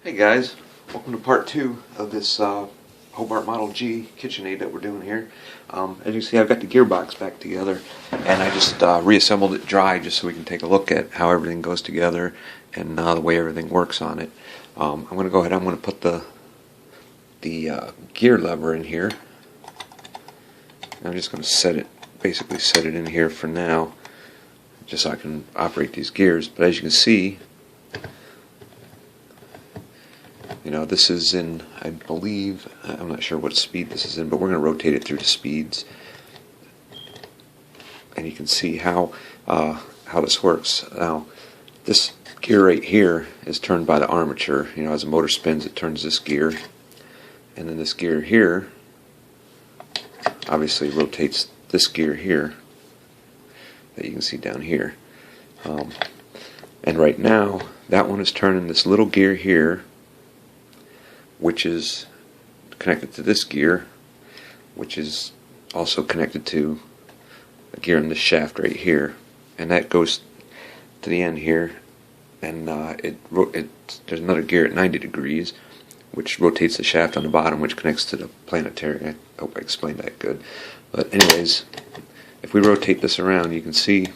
Hey guys, welcome to part 2 of this Hobart Model G KitchenAid that we're doing here. As you can see, I've got the gearbox back together, and I just reassembled it dry just so we can take a look at how everything goes together and the way everything works on it. I'm going to go ahead, I'm going to put the gear lever in here. I'm just going to basically set it in here for now, just so I can operate these gears. But as you can see, this is in, I believe, I'm not sure what speed this is in, but we're going to rotate it through the speeds. And you can see how this works. Now, this gear right here is turned by the armature. As the motor spins, it turns this gear. And then this gear here obviously rotates this gear here that you can see down here. And right now, that one is turning this little gear here, which is connected to this gear, which is also connected to a gear in this shaft right here, and that goes to the end here, and there's another gear at 90 degrees, which rotates the shaft on the bottom, which connects to the planetary. I hope I explained that good. But anyways, if we rotate this around, you can see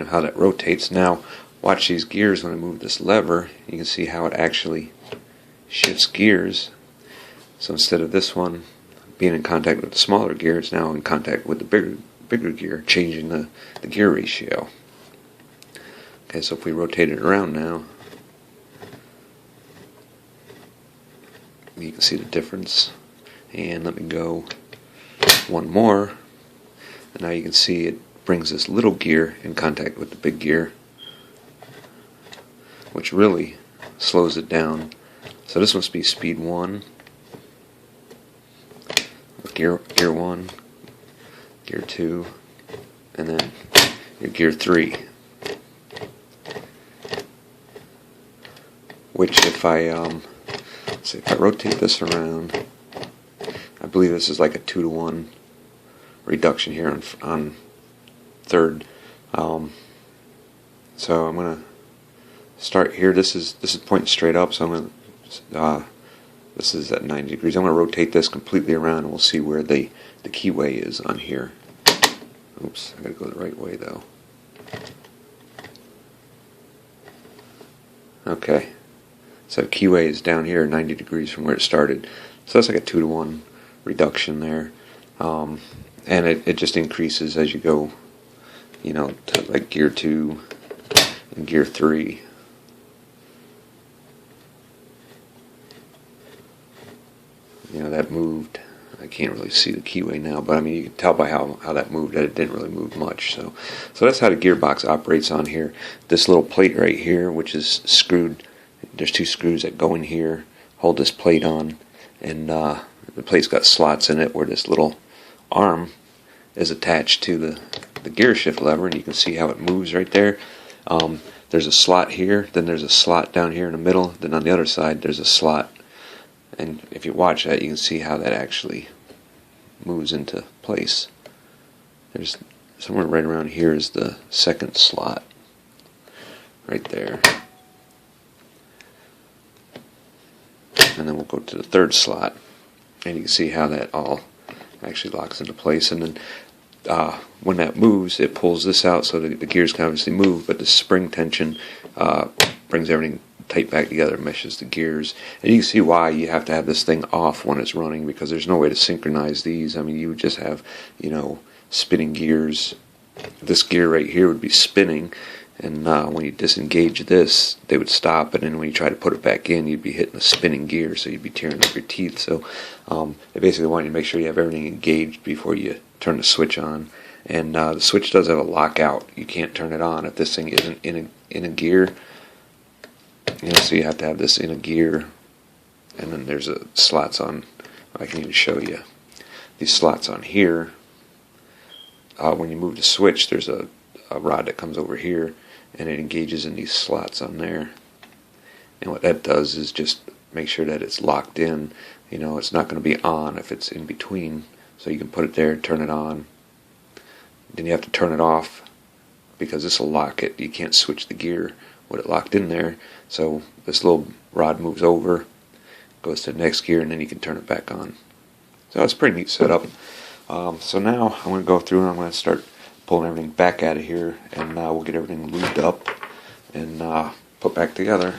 how that rotates. Now watch these gears. When I move this lever, you can see how it actually shifts gears. So instead of this one being in contact with the smaller gear, it's now in contact with the bigger gear, changing the gear ratio. Okay, so if we rotate it around now, you can see the difference. And let me go one more, and now you can see it brings this little gear in contact with the big gear, which really slows it down. So this must be speed 1, gear 1, gear 2, and then your gear 3. Which if I rotate this around, I believe this is like a 2-to-1 reduction here on third. So I'm gonna start here. This is pointing straight up, so I'm gonna this is at 90 degrees. I'm gonna rotate this completely around, and we'll see where the keyway is on here. Oops, I gotta go the right way though. Okay, so keyway is down here 90 degrees from where it started. So that's like a 2-to-1 reduction there, and it just increases as you go, to like gear 2 and gear 3. That moved. I can't really see the keyway now, but I mean you can tell by how that moved that it didn't really move much. So that's how the gearbox operates on here. This little plate right here, which is screwed. There's 2 screws that go in here, hold this plate on, and the plate's got slots in it where this little arm is attached to the gear shift lever, and you can see how it moves right there. There's a slot here, then there's a slot down here in the middle, then on the other side there's a slot. And if you watch that, you can see how that actually moves into place. There's somewhere right around here is the second slot, right there. And then we'll go to the third slot, and you can see how that all actually locks into place. And then when that moves, it pulls this out so that the gears can obviously move, but the spring tension brings everything tight back together, meshes the gears. And you can see why you have to have this thing off when it's running, because there's no way to synchronize these. I mean, you would just have, spinning gears. This gear right here would be spinning, and when you disengage this, they would stop, and then when you try to put it back in, you'd be hitting a spinning gear, so you'd be tearing up your teeth. So they basically want you to make sure you have everything engaged before you turn the switch on. And the switch does have a lockout. You can't turn it on if this thing isn't in a gear. So you have to have this in a gear, and then there's slots on. I can even show you these slots on here. When you move the switch, there's a rod that comes over here, and it engages in these slots on there. And what that does is just make sure that it's locked in. It's not going to be on if it's in between. So you can put it there, turn it on. Then you have to turn it off because this will lock it. You can't switch the gear with it locked in there. So this little rod moves over, goes to the next gear, and then you can turn it back on. So it's a pretty neat setup. So now I'm going to go through and I'm going to start pulling everything back out of here, and we'll get everything lubed up and put back together.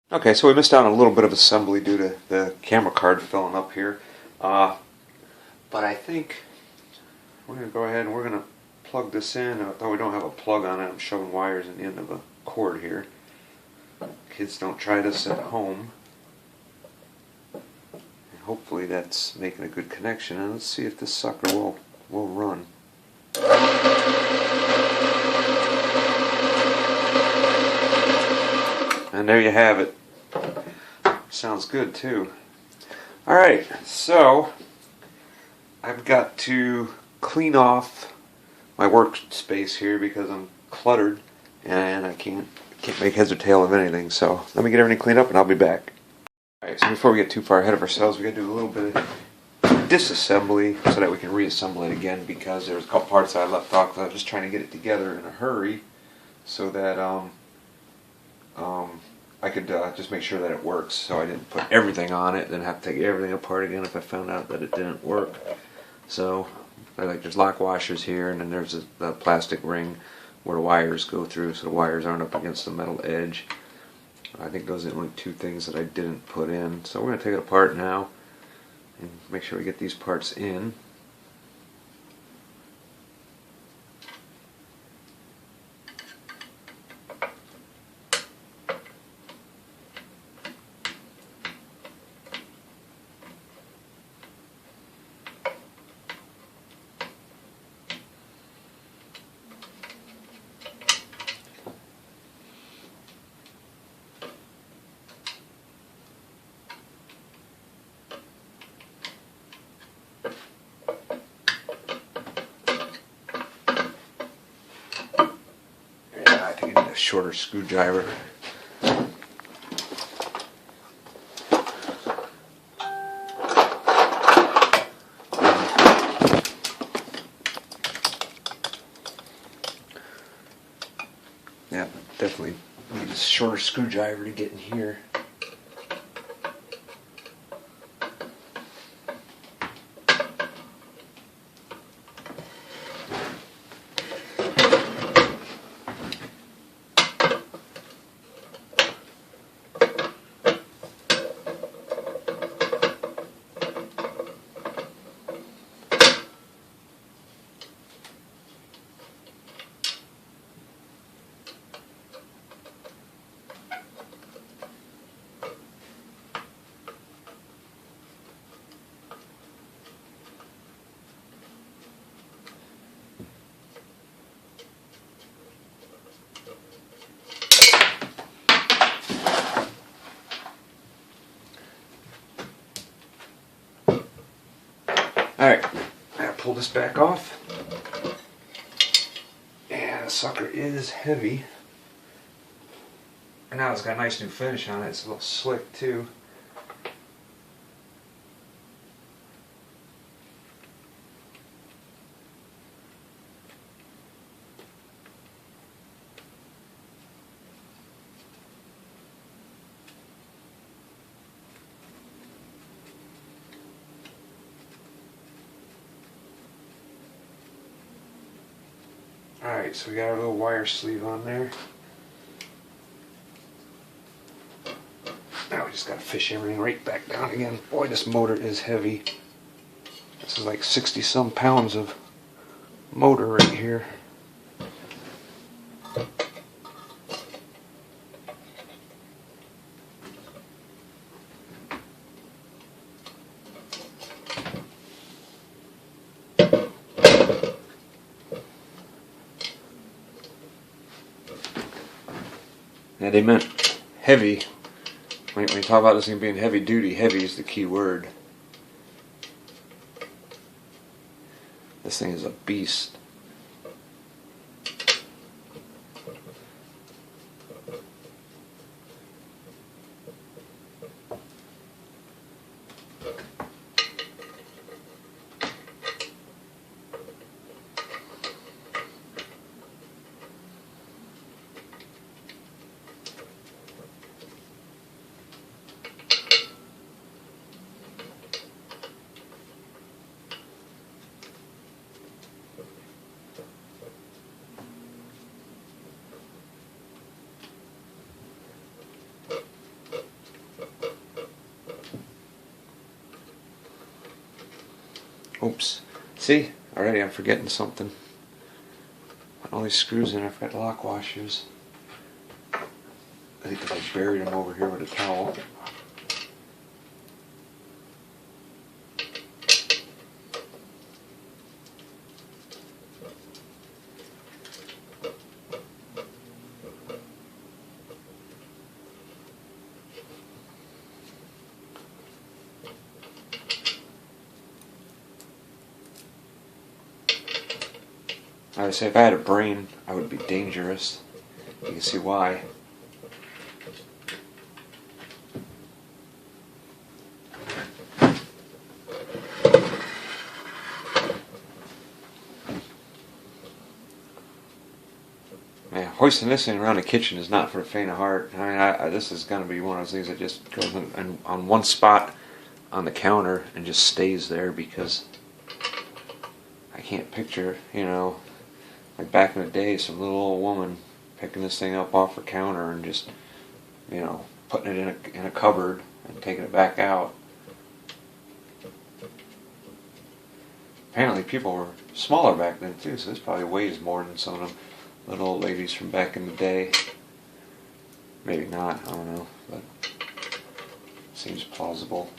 Okay, so we missed out on a little bit of assembly due to the camera card filling up here. But I think we're going to go ahead and we're going to plug this in. Although we don't have a plug on it, I'm shoving wires in the end of a cord here. Kids don't try this at home. And hopefully that's making a good connection. And let's see if this sucker will run. And there you have it. Sounds good too. Alright, so I've got to clean off my workspace here because I'm cluttered and I can't make heads or tail of anything. So let me get everything cleaned up and I'll be back. Alright, so before we get too far ahead of ourselves, we got to do a little bit of disassembly so that we can reassemble it again, because there's a couple parts that I left off because I was just trying to get it together in a hurry so that I could just make sure that it works, so I didn't put everything on it, then have to take everything apart again if I found out that it didn't work. So, there's lock washers here, and then there's the plastic ring where the wires go through, so the wires aren't up against the metal edge. I think those are the only two things that I didn't put in. So we're going to take it apart now and make sure we get these parts in. Shorter screwdriver. Yeah, definitely need a shorter screwdriver to get in here. Alright, I gotta pull this back off. And the sucker is heavy. And now it's got a nice new finish on it. It's a little slick too. Alright, so we got our little wire sleeve on there. Now we just gotta fish everything right back down again. Boy, this motor is heavy. This is like 60 some pounds of motor right here. Yeah, they meant heavy. When you talk about this thing being heavy duty, heavy is the key word. This thing is a beast. Oops. See? Already I'm forgetting something. Putting all these screws in, I forgot the lock washers. I think I buried them over here with a towel. I would say if I had a brain, I would be dangerous. You can see why. Man, hoisting this thing around the kitchen is not for the faint of heart. I mean, this is going to be one of those things that just goes on one spot on the counter and just stays there because I can't picture, like back in the day, some little old woman picking this thing up off her counter and just, putting it in a cupboard and taking it back out. Apparently people were smaller back then too, so this probably weighs more than some of them little old ladies from back in the day. Maybe not, I don't know, but seems plausible.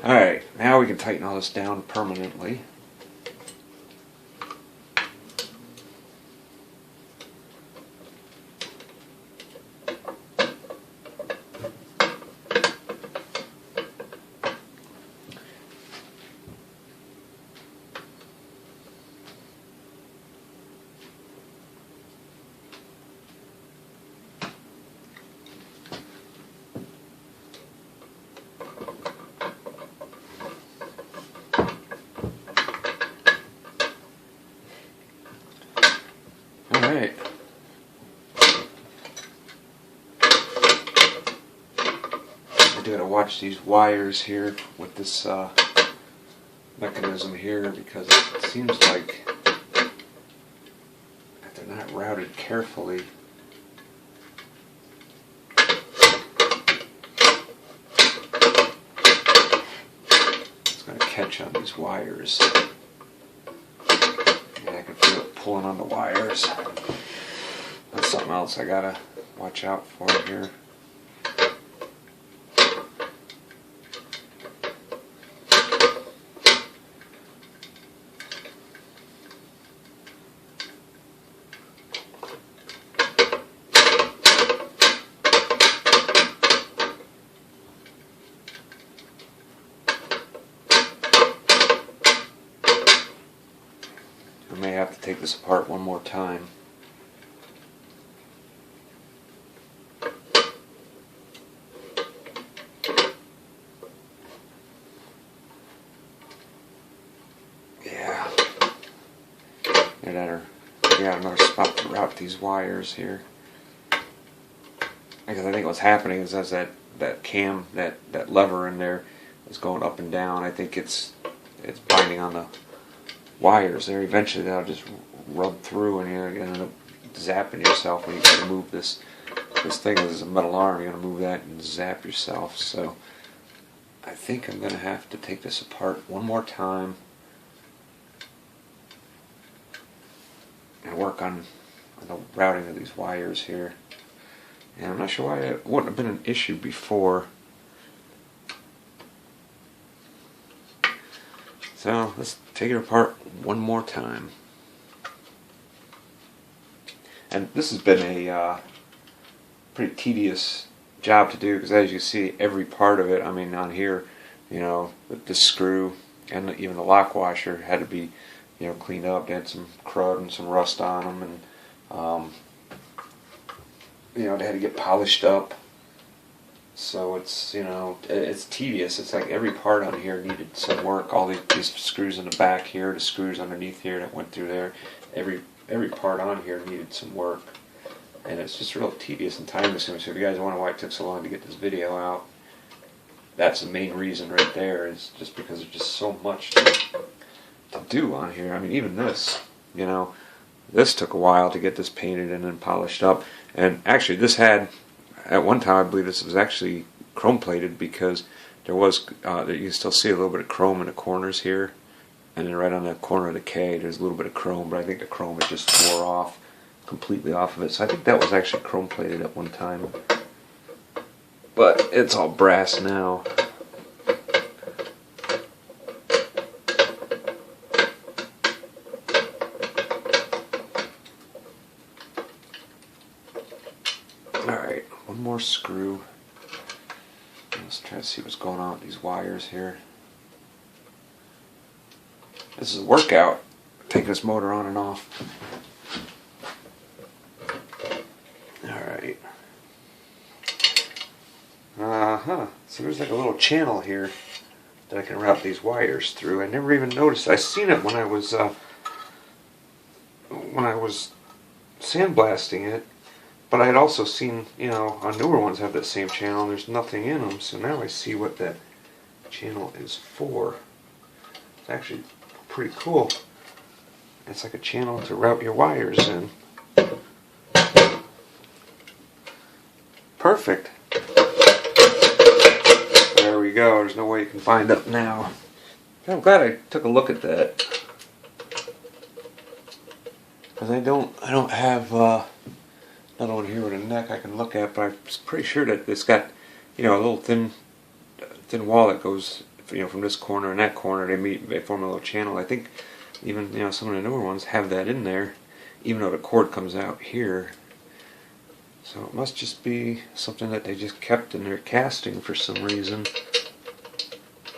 Alright, now we can tighten all this down permanently. Alright. I do gotta watch these wires here with this mechanism here because it seems like if they're not routed carefully, it's gonna catch on these wires. I can feel it pulling on the wires. That's something else I gotta watch out for here. I may have to take this apart one more time. Yeah. We got another spot to route these wires here. Because I think what's happening is as that cam, that lever in there is going up and down, I think it's binding on the wires there. Eventually that'll just rub through and you're going to end up zapping yourself when you try to move this thing. This is a metal arm, you're going to move that and zap yourself. So I think I'm going to have to take this apart one more time and work on the routing of these wires here. And I'm not sure why it wouldn't have been an issue before. So let's take it apart one more time. And this has been a pretty tedious job to do because as you see, every part of it, I mean on here, with the screw and even the lock washer had to be, cleaned up. They had some crud and some rust on them, and they had to get polished up. So it's, it's tedious. It's like every part on here needed some work. All these screws in the back here, the screws underneath here that went through there. Every part on here needed some work. And it's just real tedious and time consuming. So if you guys wonder why it took so long to get this video out, that's the main reason right there, is just because there's just so much to do on here. I mean, even this, this took a while to get this painted and then polished up. And actually this had, at one time I believe this was actually chrome plated because there was you can still see a little bit of chrome in the corners here, and then right on the corner of the K there's a little bit of chrome, but I think the chrome it just wore off completely off of it. So I think that was actually chrome plated at one time, but it's all brass now. Alright, one more screw. Let's try to see what's going on with these wires here. This is a workout, taking this motor on and off. Alright. So there's like a little channel here that I can route these wires through. I never even noticed. I seen it when I was sandblasting it. But I had also seen, you know, on newer ones have that same channel and there's nothing in them, so now I see what that channel is for. It's actually pretty cool. It's like a channel to route your wires in. Perfect. There we go, there's no way you can find it now. I'm glad I took a look at that. Because I don't have another one here with a neck I can look at, but I'm pretty sure that it's got, you know, a little thin wall that goes, you know, from this corner and that corner. They form a little channel. I think even, you know, some of the newer ones have that in there, even though the cord comes out here. So it must just be something that they just kept in their casting for some reason.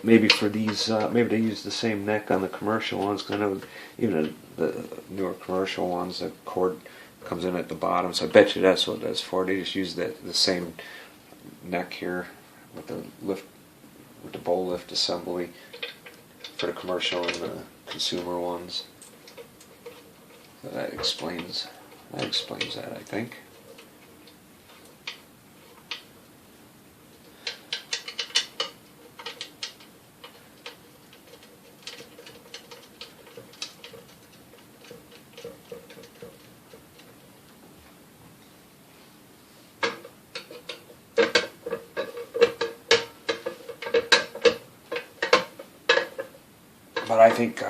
Maybe for these, maybe they use the same neck on the commercial ones, because I know even the newer commercial ones, the cord comes in at the bottom, so I bet you that's what that's for. They just use the same neck here with the lift, with the bowl lift assembly for the commercial and the consumer ones. So that explains that, I think. But I think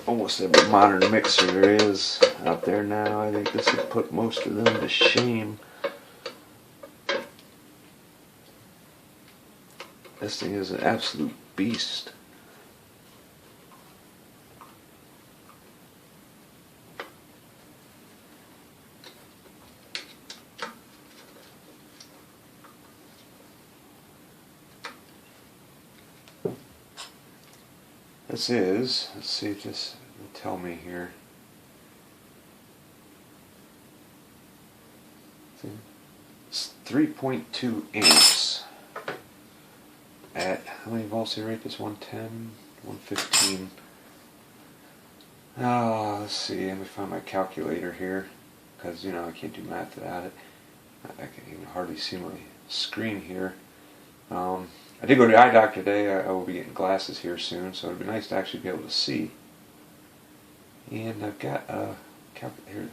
almost every modern mixer there is out there now, I think this would put most of them to shame. This thing is an absolute beast. This is, let's see if this will tell me here. It's 3.2 amps at, how many volts do you rate this? 110, 115. Oh, let's see, let me find my calculator here, because, you know, I can't do math without it. I can even hardly see my screen here. I did go to the eye doctor today. I will be getting glasses here soon, so it would be nice to actually be able to see. And I've got a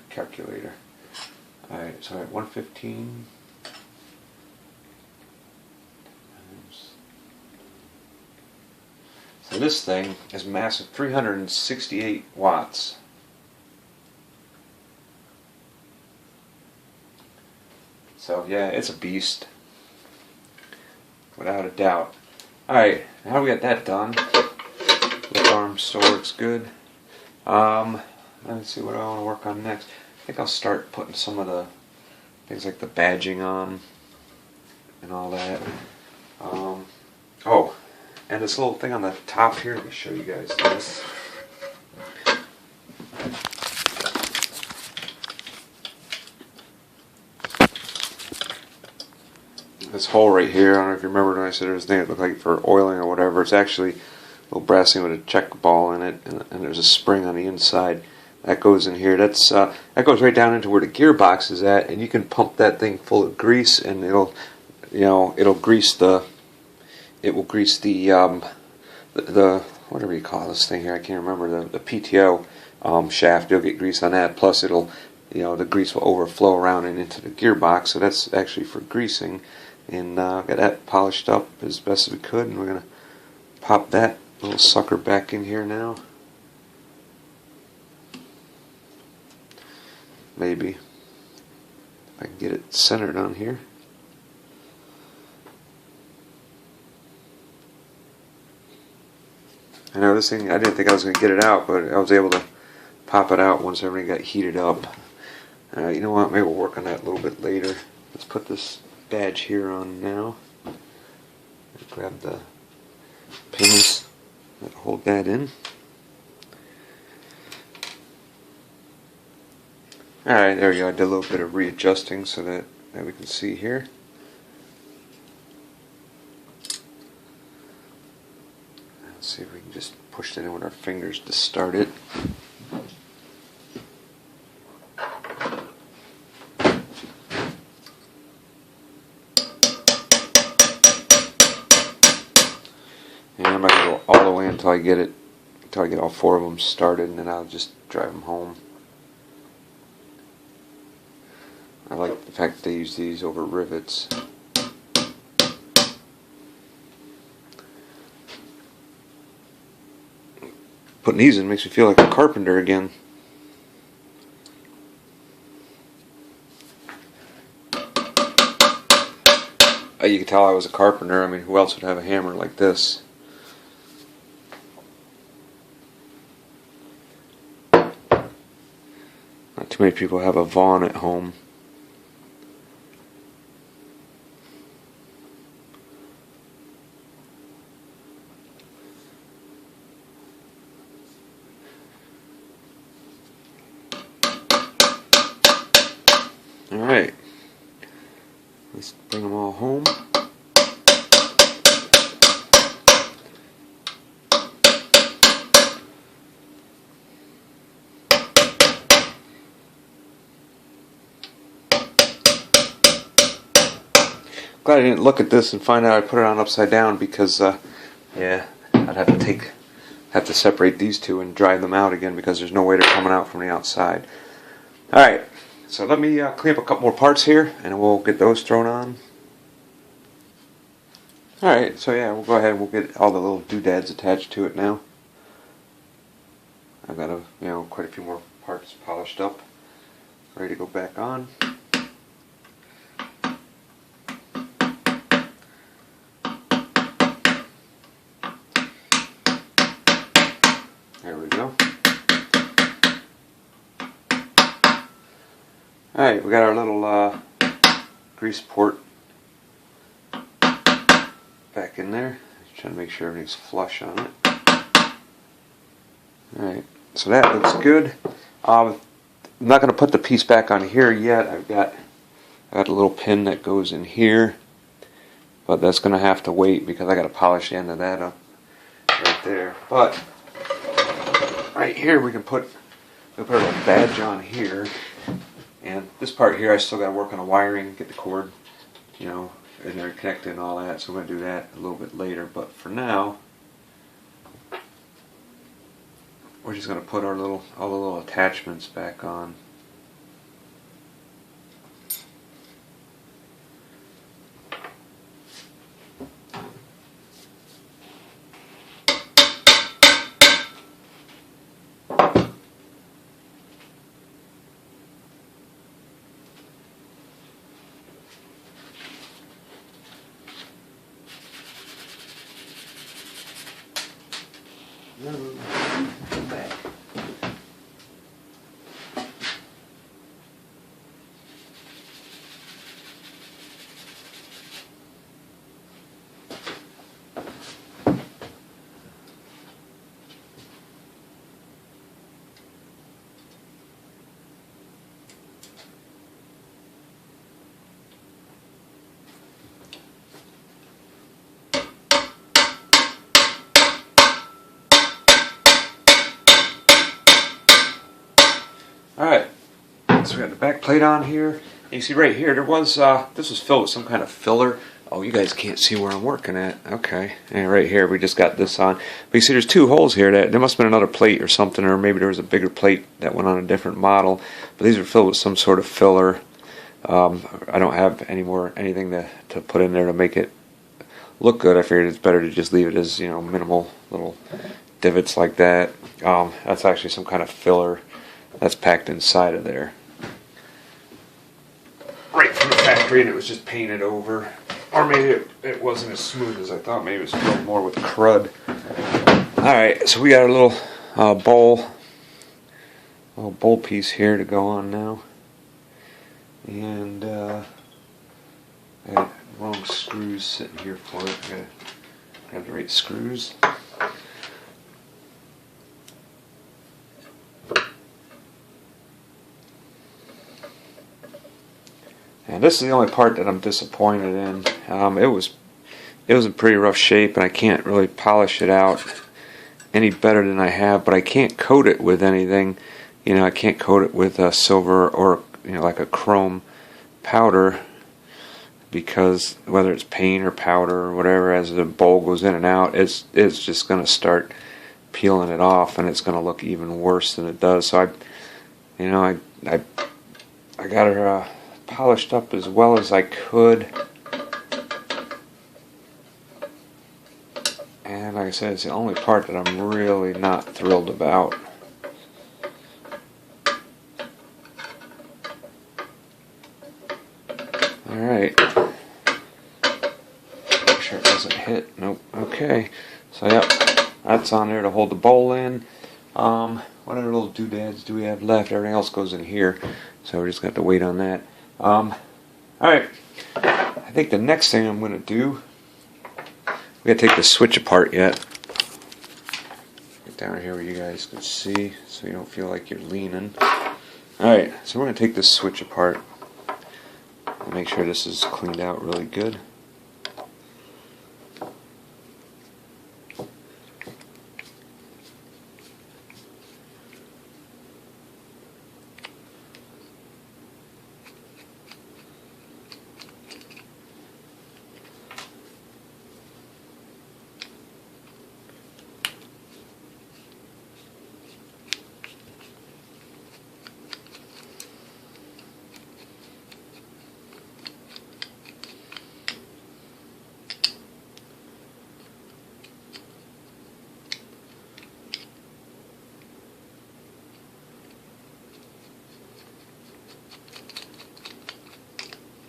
calculator. Alright, so at 115 times. So this thing is massive, 368 watts. So yeah, it's a beast. Without a doubt. Alright, now we got that done. The arm still works good. Let's see what I want to work on next. I think I'll start putting some of the things like the badging on and all that. Oh, and this little thing on the top here, let me show you guys this. This hole right here, I don't know if you remember when I said there was a thing that looked like for oiling or whatever. It's actually a little brass thing with a check ball in it, and there's a spring on the inside that goes in here. That's that goes right down into where the gearbox is at, and you can pump that thing full of grease, and it'll, you know, it'll grease the, it will grease the whatever you call this thing here. I can't remember the PTO shaft. You'll get grease on that. Plus, it'll the grease will overflow around and into the gearbox. So that's actually for greasing. And got that polished up as best as we could, and we're going to pop that little sucker back in here now. Maybe if I can get it centered on here. I know this thing, I didn't think I was going to get it out, but I was able to pop it out once everything got heated up. You know what, maybe we'll work on that a little bit later. Let's put this badge here on now. Grab the pins that hold that in. Alright, there we go. I did a little bit of readjusting so that we can see here. Let's see if we can just push that in with our fingers to start it. And I'm not going to go all the way until I get all four of them started, and then I'll just drive them home. I like the fact that they use these over rivets. Putting these in makes me feel like a carpenter again. You can tell I was a carpenter. I mean, who else would have a hammer like this? Not too many people have a Vaughn at home. Alright, let's bring them all home. Glad I didn't look at this and find out I put it on upside down, because yeah, I'd have to separate these two and dry them out again, because there's no way they're coming out from the outside. Alright. So let me clean up a couple more parts here, and we'll get those thrown on. Alright, so yeah, we'll go ahead and we'll get all the little doodads attached to it now. I've got quite a few more parts polished up, ready to go back on. There we go. Alright, we got our little grease port back in there. Just trying to make sure everything's flush on it. Alright, so that looks good. I'm not going to put the piece back on here yet. I got a little pin that goes in here, but that's going to have to wait because I got to polish the end of that up right there. But right here we can put a badge on here. And this part here, I still got to work on the wiring, get the cord, and they're connected and all that. So I'm going to do that a little bit later. But for now, we're just going to put all the little attachments back on. Come back. Alright, so we got the back plate on here. You see right here, there was this was filled with some kind of filler. Oh, you guys can't see where I'm working at. Okay. And right here, we just got this on. But you see there's two holes here. There must have been another plate or something, or maybe there was a bigger plate that went on a different model. But these are filled with some sort of filler. I don't have anything to put in there to make it look good. I figured it's better to just leave it as, minimal little divots like that. That's actually some kind of filler that's packed inside of there. Right from the factory, and it was just painted over. Or maybe it wasn't as smooth as I thought. Maybe it was filled more with crud. Alright, so we got a little bowl piece here to go on now. And I got wrong screws sitting here for it. I gotta have the right screws. And this is the only part that I'm disappointed in. It was in pretty rough shape, and I can't really polish it out any better than I have. But I can't coat it with anything. I can't coat it with silver or like a chrome powder, because whether it's paint or powder or whatever, as the bowl goes in and out, it's just going to start peeling it off, and it's going to look even worse than it does. So I got her polished up as well as I could, and like I said, it's the only part that I'm really not thrilled about. Alright, make sure it doesn't hit. Nope. Okay, so yep, that's on there to hold the bowl in. What other little doodads do we have left? Everything else goes in here, so we're just going to have to wait on that. Alright, I think the next thing I'm going to do, we got to take the switch apart yet. Get down here where you guys can see, so you don't feel like you're leaning. Alright, so we're going to take this switch apart and make sure this is cleaned out really good.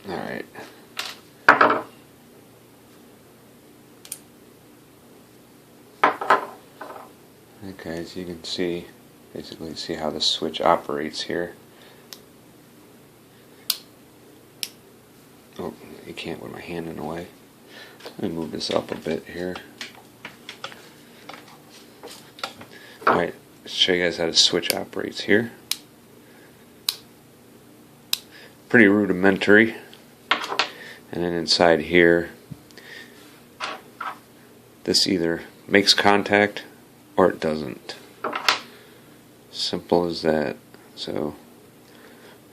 Alright. Okay, as you can see, basically see how the switch operates here. Oh, you can't with my hand in the way. Let me move this up a bit here. Alright, let's show you guys how the switch operates here. Pretty rudimentary. And then inside here, this either makes contact or it doesn't. Simple as that. So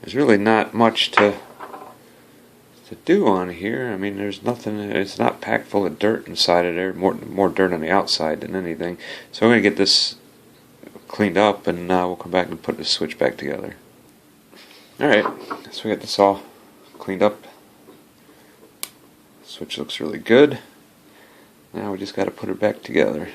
there's really not much to do on here. I mean, there's nothing. It's not packed full of dirt inside of there. More dirt on the outside than anything. So I'm gonna get this cleaned up, and we'll come back and put the switch back together. All right. So we got this all cleaned up. Switch looks really good. Now we just got to put it back together.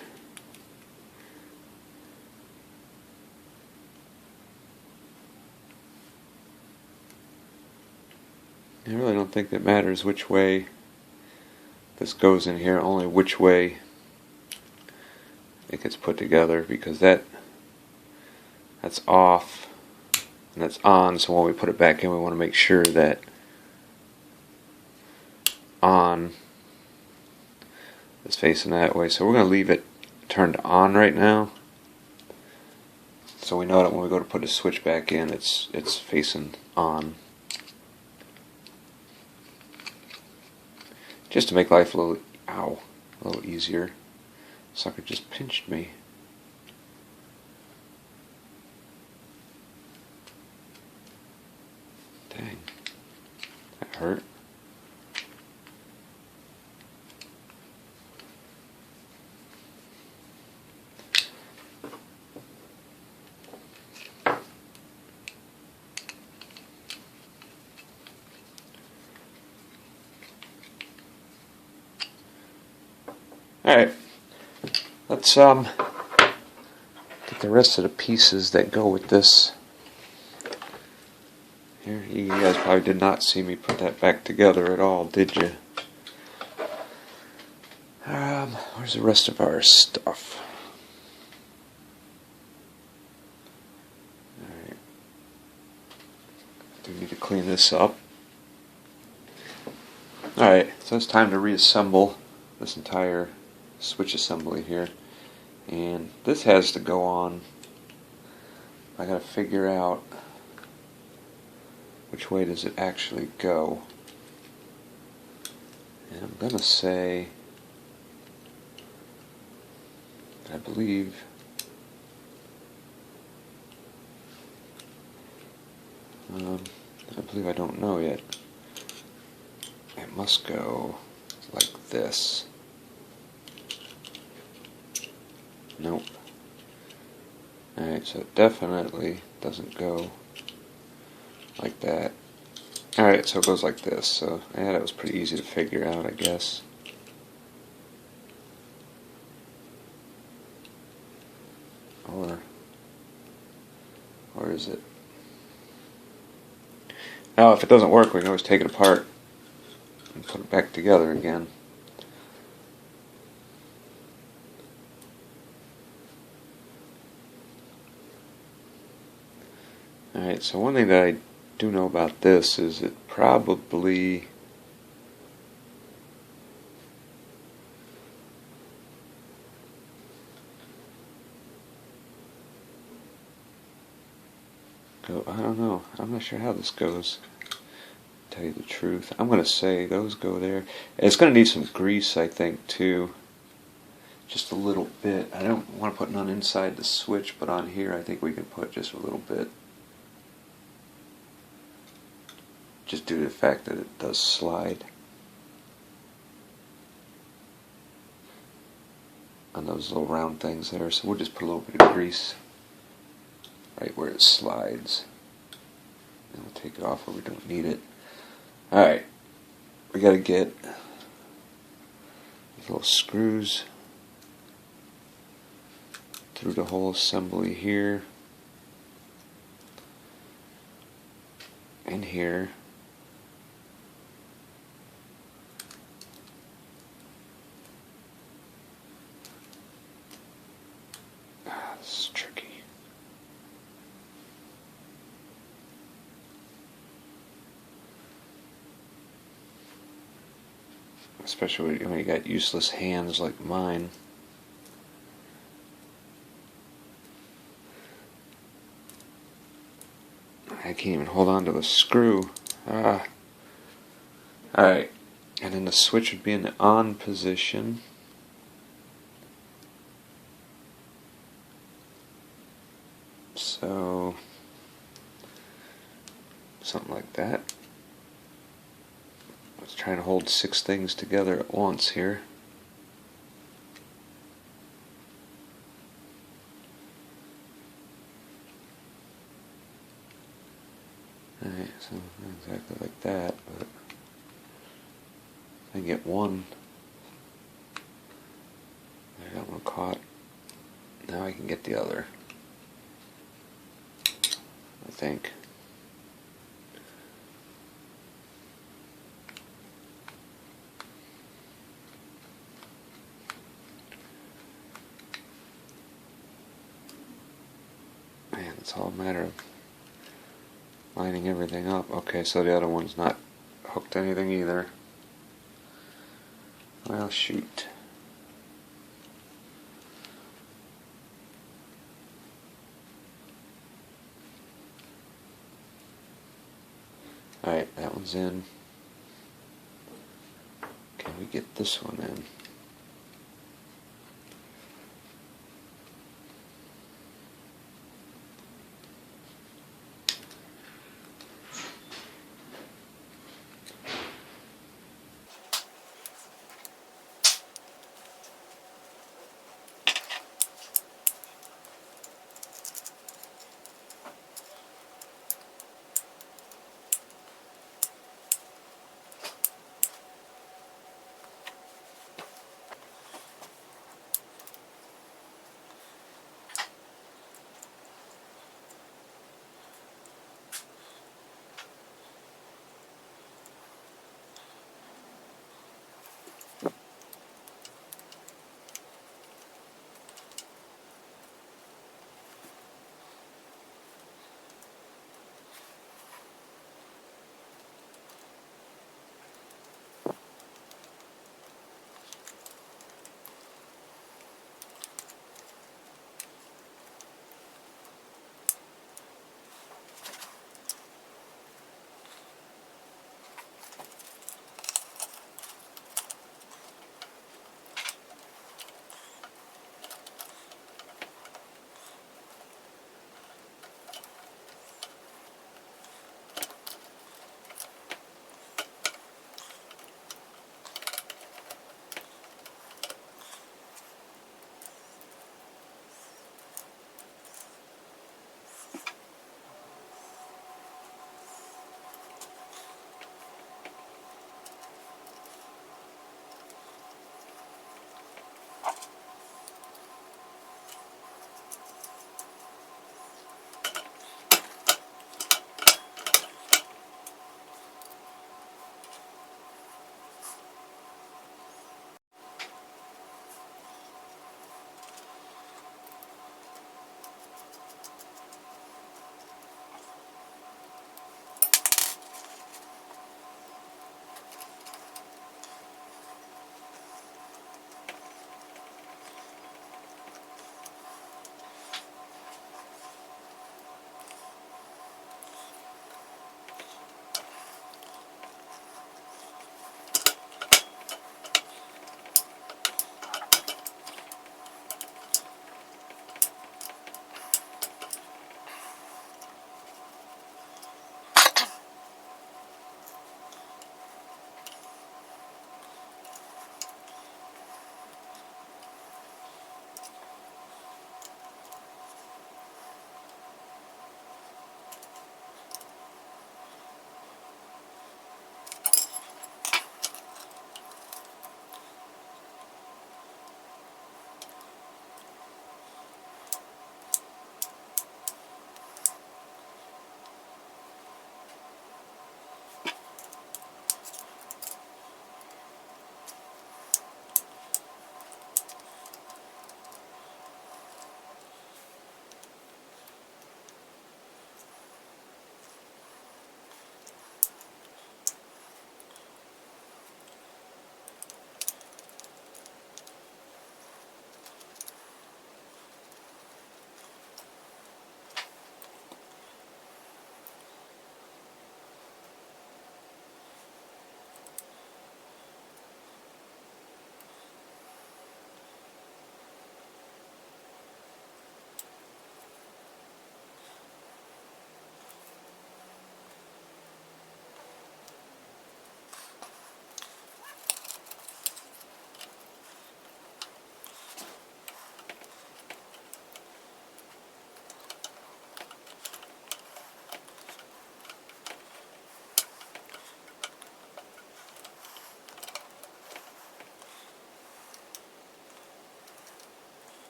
I really don't think that matters which way this goes in here, only which way it gets put together, because that's off and that's on, so when we put it back in we want to make sure that on is facing that way. So we're going to leave it turned on right now, so we know that when we go to put the switch back in, it's facing on, just to make life a little easier. Sucker just pinched me. Dang, that hurt. Alright, let's get the rest of the pieces that go with this. Here, you guys probably did not see me put that back together at all, did you? Where's the rest of our stuff? Alright. Do need to clean this up. Alright, so it's time to reassemble this entire switch assembly here. And this has to go on. I gotta figure out which way does it actually go. And I'm gonna say, I believe I don't know yet. It must go like this. Nope. Alright, so it definitely doesn't go like that. Alright, so it goes like this. So yeah, that was pretty easy to figure out, I guess. Or is it? Now, if it doesn't work, we can always take it apart and put it back together again. Alright, so one thing that I do know about this is it probably I don't know. I'm not sure how this goes, to tell you the truth. I'm going to say those go there. It's going to need some grease, I think, too. Just a little bit. I don't want to put none inside the switch, but on here I think we can put just a little bit. Just due to the fact that it does slide on those little round things there. So we'll just put a little bit of grease right where it slides. And we'll take it off where we don't need it. Alright, we got to get these little screws through the whole assembly here and here. This is tricky. Especially when you got useless hands like mine. I can't even hold on to the screw. Alright. And then the switch would be in the on position. So, something like that. I was trying to hold 6 things together at once here. Alright, so not exactly like that, but I can get one. I got one caught. Now I can get the other, I think. Man, it's all a matter of lining everything up. Okay, so the other one's not hooked to anything either. Well, shoot. Alright, that one's in. Can we get this one in?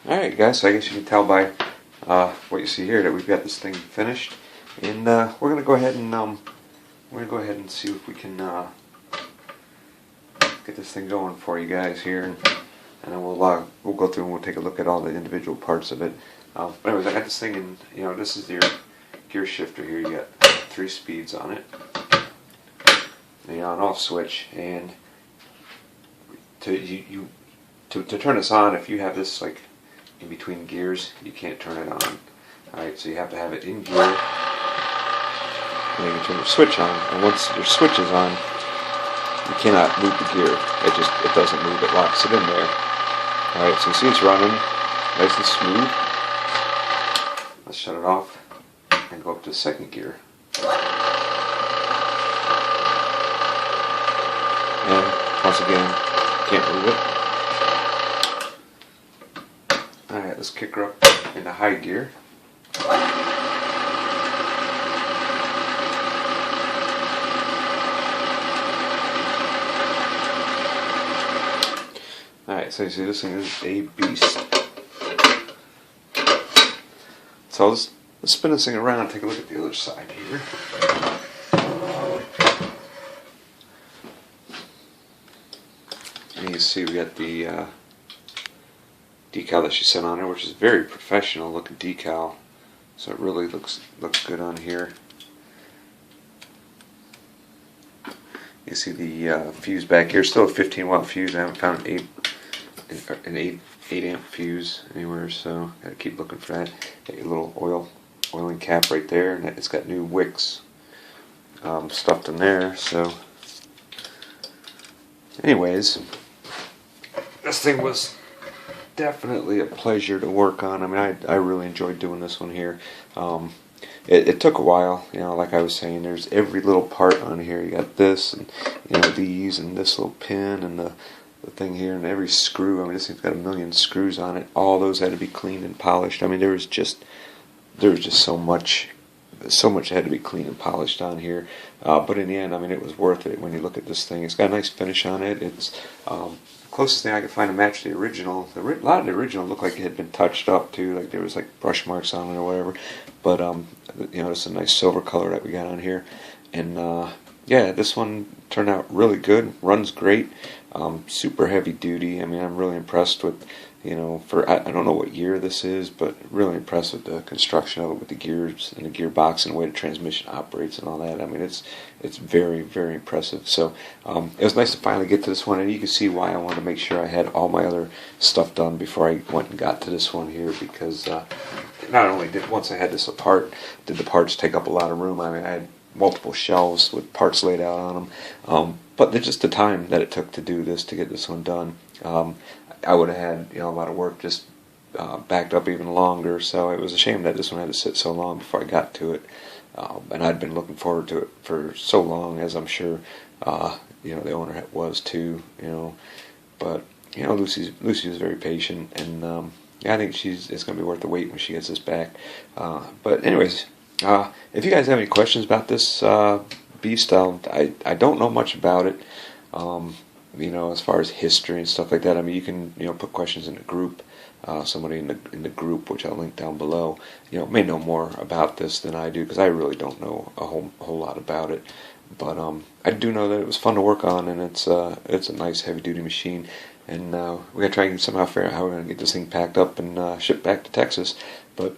Alright guys, so I guess you can tell by what you see here that we've got this thing finished, and we're gonna go ahead and see if we can get this thing going for you guys here, and then we'll go through and we'll take a look at all the individual parts of it. But anyways, I got this thing in, this is your gear shifter here. You got 3 speeds on it, the on off switch, and to turn this on, if you have this like in between gears, you can't turn it on. Alright, so you have to have it in gear, and then you turn your switch on, and once your switch is on, you cannot move the gear. It doesn't move, it locks it in there. Alright, so you see it's running nice and smooth. Let's shut it off and go up to second gear. And once again, can't move it. Alright, let's kick her up into high gear. Alright, so you see this thing is a beast. So let's spin this thing around and take a look at the other side here. And you can see we got the decal that she sent on there, which is very professional looking decal. So it really looks good on here. You see the fuse back here, still a 15-watt fuse. I haven't found an 8 amp fuse anywhere, so gotta keep looking for that. Got your little oiling cap right there, and it's got new wicks stuffed in there. So anyways, this thing was definitely a pleasure to work on. I mean, I really enjoyed doing this one here. It took a while, like I was saying, there's every little part on here. You got this, and these, and this little pin, and the thing here, and every screw. I mean, this thing's got a million screws on it. All those had to be cleaned and polished. I mean, there was just so much that had to be cleaned and polished on here. But in the end, I mean, it was worth it when you look at this thing. It's got a nice finish on it. It's closest thing I could find to match the original. A lot of the original looked like it had been touched up too, like there was like brush marks on it or whatever. But it's a nice silver color that we got on here, and yeah, this one turned out really good. Runs great. Super heavy duty. I mean, I'm really impressed with, for I don't know what year this is, but really impressed with the construction of it, with the gears and the gearbox and the way the transmission operates and all that. I mean, it's very, very impressive. So it was nice to finally get to this one, and you can see why I wanted to make sure I had all my other stuff done before I went and got to this one here, because not only once I had this apart, did the parts take up a lot of room. I mean, I had multiple shelves with parts laid out on them, but just the time that it took to do this, to get this one done, I would have had a lot of work just backed up even longer. So it was a shame that this one had to sit so long before I got to it, and I'd been looking forward to it for so long, as I'm sure the owner was too. But Lucy was very patient, and yeah, I think it's going to be worth the wait when she gets this back. But anyways, if you guys have any questions about this beast, I don't know much about it. As far as history and stuff like that. I mean, you can put questions in the group. Somebody in the group, which I'll link down below, may know more about this than I do, because I really don't know a whole lot about it. But I do know that it was fun to work on, and it's a nice heavy duty machine. And we gotta try and somehow figure out how we're gonna get this thing packed up and shipped back to Texas. But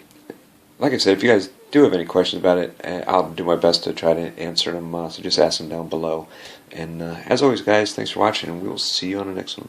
like I said, if you guys do have any questions about it, I'll do my best to try to answer them. So just ask them down below. And as always, guys, thanks for watching, and we'll see you on the next one.